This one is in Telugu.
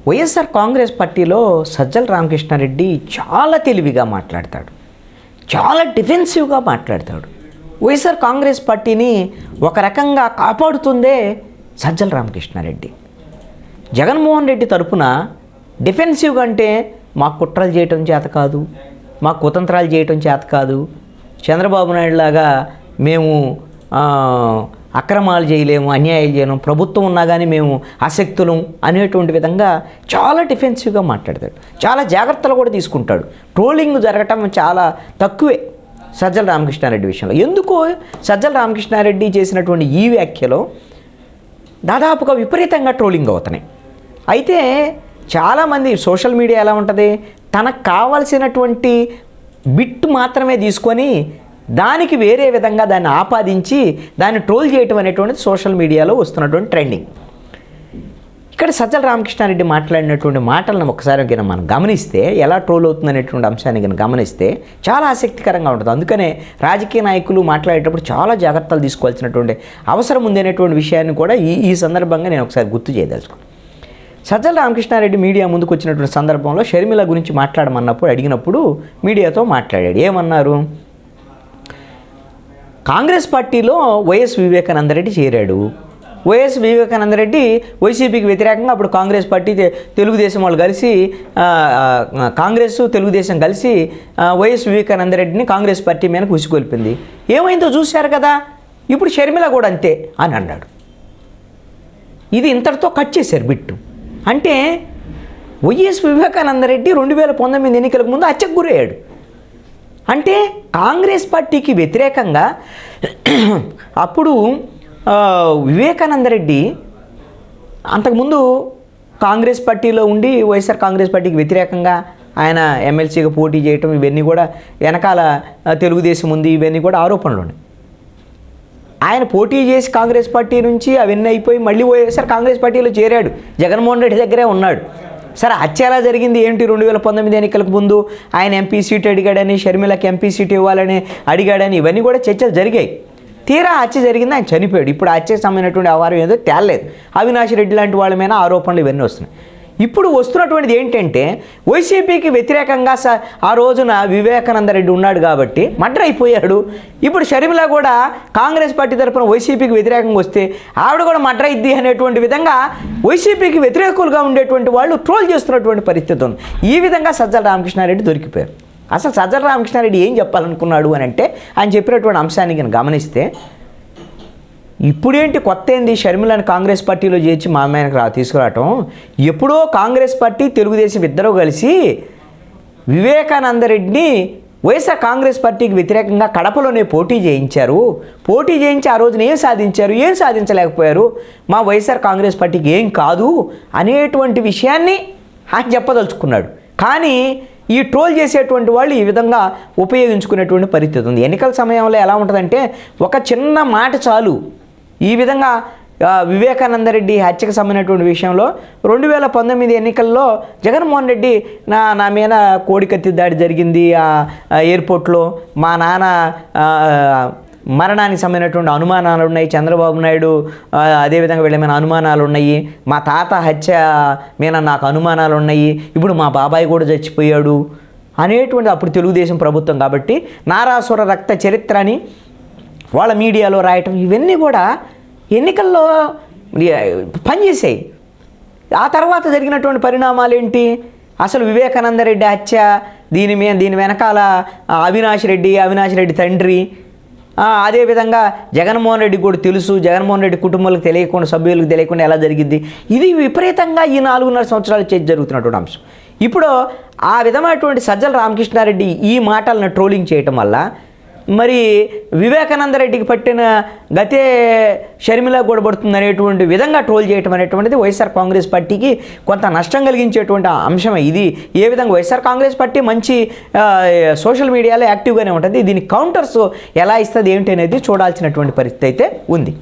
వైఎస్ఆర్ కాంగ్రెస్ పార్టీలో సజ్జల రామకృష్ణారెడ్డి చాలా తెలివిగా మాట్లాడతాడు, చాలా డిఫెన్సివ్గా మాట్లాడతాడు. వైఎస్ఆర్ కాంగ్రెస్ పార్టీని ఒక రకంగా కాపాడుతుందే సజ్జల రామకృష్ణారెడ్డి. జగన్మోహన్ రెడ్డి తరపున డిఫెన్సివ్గా అంటే మాకు కుట్రలు చేయటం చేత కాదు, మాకు కుతంత్రాలు చేయటం చేత కాదు, చంద్రబాబు నాయుడు లాగా మేము అక్రమాలు చేయలేము, అన్యాయాలు చేయలేము, ప్రభుత్వం ఉన్నా కానీ మేము అశక్తులం అనేటువంటి విధంగా చాలా డిఫెన్సివ్గా మాట్లాడతాడు. చాలా జాగ్రత్తలు కూడా తీసుకుంటాడు. ట్రోలింగ్ జరగటం చాలా తక్కువే సజ్జల రామకృష్ణారెడ్డి విషయంలో. ఎందుకో సజ్జల రామకృష్ణారెడ్డి చేసినటువంటి ఈ వ్యాఖ్యలో దాదాపుగా విపరీతంగా ట్రోలింగ్ అవుతున్నాయి. అయితే చాలామంది సోషల్ మీడియా ఎలా ఉంటుంది, తనకు కావాల్సినటువంటి బిట్ మాత్రమే తీసుకొని దానికి వేరే విధంగా దాన్ని ఆపాదించి దాన్ని ట్రోల్ చేయటం అనేటువంటిది సోషల్ మీడియాలో వస్తున్నటువంటి ట్రెండింగ్. ఇక్కడ సజ్జల రామకృష్ణారెడ్డి మాట్లాడినటువంటి మాటలను ఒకసారి మనం గమనిస్తే ఎలా ట్రోల్ అవుతుంది అనేటువంటి అంశాన్ని కనుక గమనిస్తే చాలా ఆసక్తికరంగా ఉంటుంది. అందుకనే రాజకీయ నాయకులు మాట్లాడేటప్పుడు చాలా జాగ్రత్తలు తీసుకోవాల్సినటువంటి అవసరం ఉంది అనేటువంటి విషయాన్ని కూడా ఈ సందర్భంగా నేను ఒకసారి గుర్తు చేయదలుచుకున్నాను. సజ్జల రామకృష్ణారెడ్డి మీడియా ముందుకు వచ్చినటువంటి సందర్భంలో షర్మిల గురించి అడిగినప్పుడు మీడియాతో మాట్లాడాడు. ఏమన్నారు? కాంగ్రెస్ పార్టీలో వైఎస్ వివేకానందరెడ్డి చేరాడు. వైఎస్ వివేకానందరెడ్డి వైసీపీకి వ్యతిరేకంగా అప్పుడు కాంగ్రెస్ పార్టీ తెలుగుదేశం వాళ్ళు కలిసి కాంగ్రెస్ తెలుగుదేశం కలిసి వైఎస్ వివేకానందరెడ్డిని కాంగ్రెస్ పార్టీ మీదకు ఉసిగొల్పింది. ఏమైందో చూశారు కదా, ఇప్పుడు షర్మిల కూడా అంతే అని అన్నాడు. ఇది ఇంతటితో కట్ చేశారు బిట్టు. అంటే వైఎస్ వివేకానందరెడ్డి 2019 ఎన్నికలకు ముందు హత్యకు గురయ్యాడు. అంటే కాంగ్రెస్ పార్టీకి వ్యతిరేకంగా అప్పుడు వివేకానందరెడ్డి అంతకుముందు కాంగ్రెస్ పార్టీలో ఉండి వైఎస్ఆర్ కాంగ్రెస్ పార్టీకి వ్యతిరేకంగా ఆయన ఎమ్మెల్సీగా పోటీ చేయటం, ఇవన్నీ కూడా వెనకాల తెలుగుదేశం ఉంది, ఇవన్నీ కూడా ఆరోపణలు ఉన్నాయి. ఆయన పోటీ చేసి కాంగ్రెస్ పార్టీ నుంచి అవన్నీ అయిపోయి మళ్ళీ వైఎస్ఆర్ కాంగ్రెస్ పార్టీలో చేరాడు. జగన్మోహన్ రెడ్డి దగ్గరే ఉన్నాడు. సరే, హత్య ఎలా జరిగింది ఏంటి? 2019 ఎన్నికలకు ముందు ఆయన ఎంపీ సీట్ అడిగాడని, షర్మిలకి ఎంపీ సీట్ ఇవ్వాలని అడిగాడని, ఇవన్నీ కూడా చర్చలు జరిగాయి. తీరా హత్య జరిగింది, ఆయన చనిపోయాడు. ఇప్పుడు హత్యకు సంబంధించినటువంటి వ్యవహారం ఏదో తేలలేదు. అవినాష్ రెడ్డి లాంటి వాళ్ళ మీద ఆరోపణలు ఇవన్నీ వస్తున్నాయి. ఇప్పుడు వస్తున్నటువంటిది ఏంటంటే వైసీపీకి వ్యతిరేకంగా ఆ రోజున వివేకానందరెడ్డి ఉన్నాడు కాబట్టి మర్డర్ అయిపోయాడు. ఇప్పుడు షర్మిల కూడా కాంగ్రెస్ పార్టీ తరఫున వైసీపీకి వ్యతిరేకంగా వస్తే ఆవిడ కూడా మర్డర్ అయింది అనేటువంటి విధంగా వైసీపీకి వ్యతిరేకులుగా ఉండేటువంటి వాళ్ళు ట్రోల్ చేస్తున్నటువంటి పరిస్థితి ఉంది. ఈ విధంగా సజ్జల రామకృష్ణారెడ్డి దొరికిపోయారు. అసలు సజ్జల రామకృష్ణారెడ్డి ఏం చెప్పాలనుకున్నాడు అని అంటే ఆయన చెప్పినటువంటి అంశాన్ని కనుక గమనిస్తే, ఇప్పుడేంటి కొత్త ఏంది షర్మిలను కాంగ్రెస్ పార్టీలో చేర్చి మా అమ్మాయికి తీసుకురావటం, ఎప్పుడో కాంగ్రెస్ పార్టీ తెలుగుదేశం ఇద్దరూ కలిసి వివేకానందరెడ్డిని వైఎస్ఆర్ కాంగ్రెస్ పార్టీకి వ్యతిరేకంగా కడపలోనే పోటీ చేయించారు. పోటీ చేయించి ఆ రోజున ఏం సాధించారు, ఏం సాధించలేకపోయారు, మా వైఎస్ఆర్ కాంగ్రెస్ పార్టీకి ఏం కాదు అనేటువంటి విషయాన్ని ఆయన చెప్పదలుచుకున్నాడు. కానీ ఈ ట్రోల్ చేసేటువంటి వాళ్ళు ఈ విధంగా ఉపయోగించుకునేటువంటి పరిస్థితి ఉంది. ఎన్నికల సమయంలో ఎలా ఉంటుందంటే ఒక చిన్న మాట చాలు. ఈ విధంగా వివేకానందరెడ్డి హత్యకు సంబంధించినటువంటి విషయంలో 2019 ఎన్నికల్లో జగన్మోహన్ రెడ్డి నా మీద కోడికత్తి దాడి జరిగింది ఎయిర్పోర్ట్లో, మా నాన్న మరణానికి సంబంధించినటువంటి అనుమానాలు ఉన్నాయి, చంద్రబాబు నాయుడు అదేవిధంగా వీళ్ళ మీద అనుమానాలు ఉన్నాయి, మా తాత హత్య మీద నాకు అనుమానాలు ఉన్నాయి, ఇప్పుడు మా బాబాయ్ కూడా చచ్చిపోయాడు అనేటువంటి అప్పుడు తెలుగుదేశం ప్రభుత్వం కాబట్టి నారాసుర రక్త చరిత్ర అని వాళ్ళ మీడియాలో రాయటం, ఇవన్నీ కూడా ఎన్నికల్లో పనిచేసాయి. ఆ తర్వాత జరిగినటువంటి పరిణామాలు ఏంటి? అసలు వివేకానందరెడ్డి హత్య దీని వెనకాల అవినాష్ రెడ్డి తండ్రి, అదేవిధంగా జగన్మోహన్ రెడ్డి కూడా తెలుసు, జగన్మోహన్ రెడ్డి కుటుంబాలకు తెలియకుండా, సభ్యులకు తెలియకుండా ఎలా జరిగింది. ఇది విపరీతంగా ఈ 4.5 సంవత్సరాలు జరుగుతున్నటువంటి అంశం. ఇప్పుడు ఆ విధమైనటువంటి సజ్జల రామకృష్ణారెడ్డి ఈ మాటలను ట్రోలింగ్ చేయటం వల్ల మరి వివేకానందరెడ్డికి పట్టిన గతే షర్మిల కూడా పడుతుంది అనేటువంటి విధంగా ట్రోల్ చేయటం అనేటువంటిది వైఎస్ఆర్ కాంగ్రెస్ పార్టీకి కొంత నష్టం కలిగించేటువంటి అంశమే. ఇది ఏ విధంగా వైఎస్ఆర్ కాంగ్రెస్ పార్టీ మంచి సోషల్ మీడియాలో యాక్టివ్గానే ఉంటుంది. దీని కౌంటర్స్ ఎలా ఇస్తుంది ఏంటి అనేది చూడాల్సినటువంటి పరిస్థితి అయితే ఉంది.